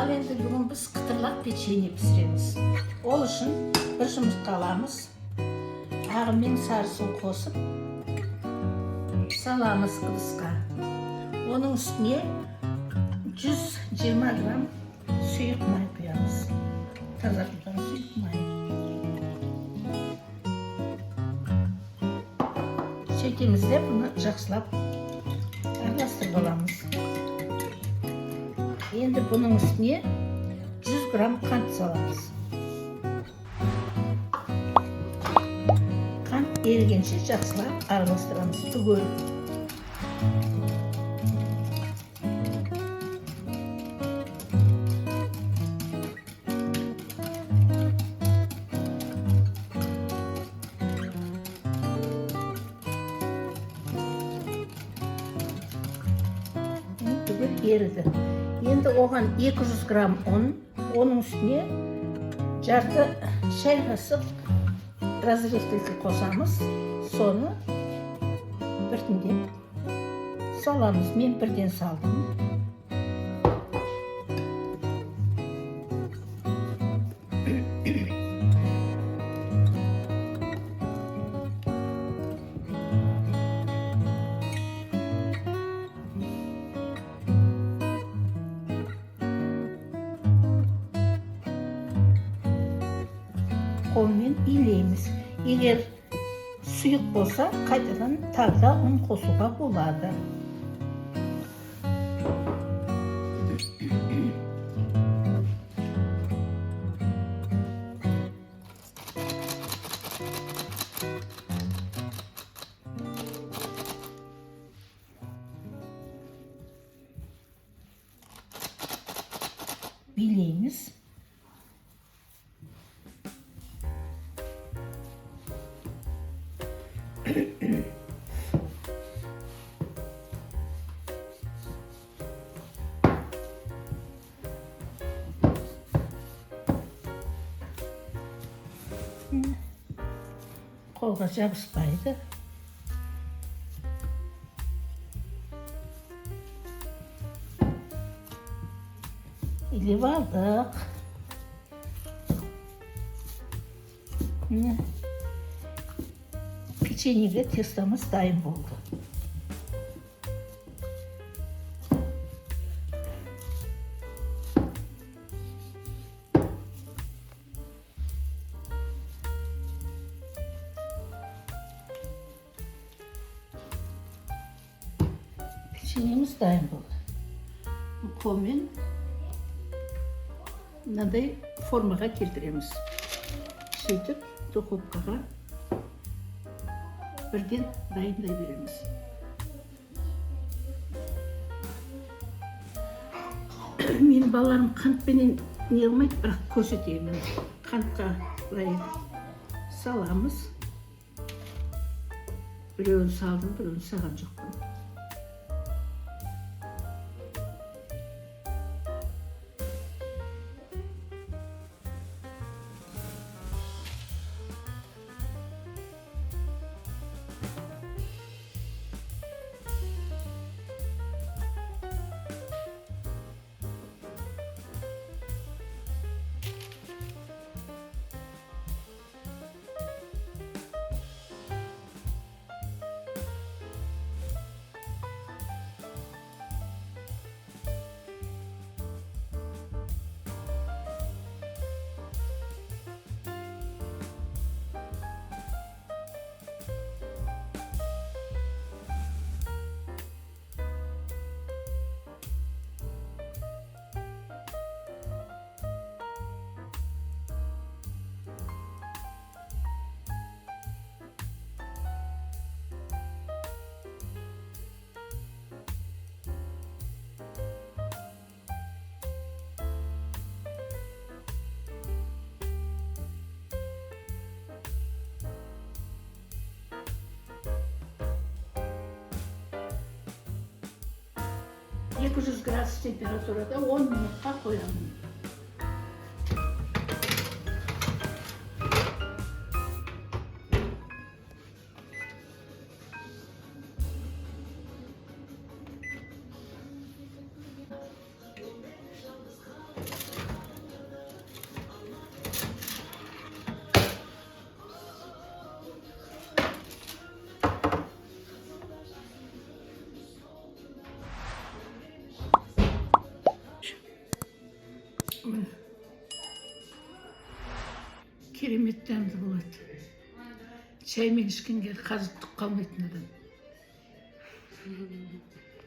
Al endi bugün biz kıtırlak pеченье pişiremiz. Ol üçün bir жұмыртқа аламыз. Ағы мен sarысын қосып, salamız ыдысқа. Оның үстіне 120 грамм сұйық май құямыз. Тазартылған сұйық май. Сөйтеміз де бұны жақсылап араластырып аламыз. Енді бұның үстіне 100 грамм қант саламыз. Қант ерігенше жақсылап араластырамыз түгел. Түгел еріді. Енді оған 200 грамм ұн, оның үстіне жарты шай қасық разрыхлитель қосамыз. Соны біртіндеп саламыз. Мен бірден салдым. Қолмен илейміз. Егер сұйық болса, қайтадан тағы да ұн қосуға болады. Билейміз. Қолға жабыспайды. Илеп алдық. Печеньеге тестомыз дайын болды. Печеньеміз дайын болды. Қолмен мынандай формаға келтіреміз. Сөйтіп, духовкаға бірден дайындай береміз. Мен балаларым қантпенен не қылмайды, бірақ көрсетемін. Қантқа былай саламыз. Біреуін салдым, біреуін салған жоқпын. ...200 градус температурада 10 минутқа қоямын. Керемет дәмді болады. Çayмен ішкенге қазір түк қалмайтын адам.